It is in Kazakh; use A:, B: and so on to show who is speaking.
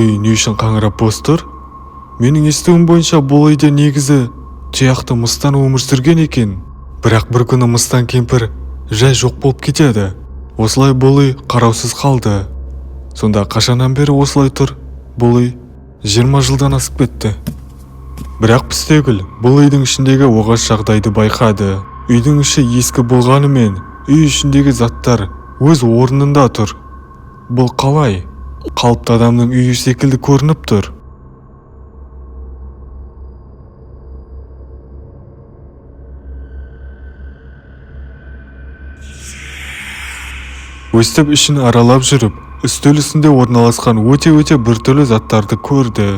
A: үй не үшін қаңырап бос тұр? Менің естуім бойынша бұл үйде негізі тұяқты мыстан өмір сүрген екен. Бірақ бір күні мыстан кемпір жай жоқ болып кетеді. Осылай бұл үй қараусыз қалды. Сонда қашаннан бері осылай тұр? Бұл үй 20 жылдан асып кетті. Бірақ Пістегүл бұл үйдің ішіндегі оғаш жағдайды байқады. Үйдің іші ескі болғанымен, үй ішіндегі заттар өз орнында тұр. Бұл қалай? Қалыпты адамның үйі секілді көрініп тұр. Өстіп ішін аралап жүріп, үстел үстінде орналасқан өте біртүрлі заттарды көрді.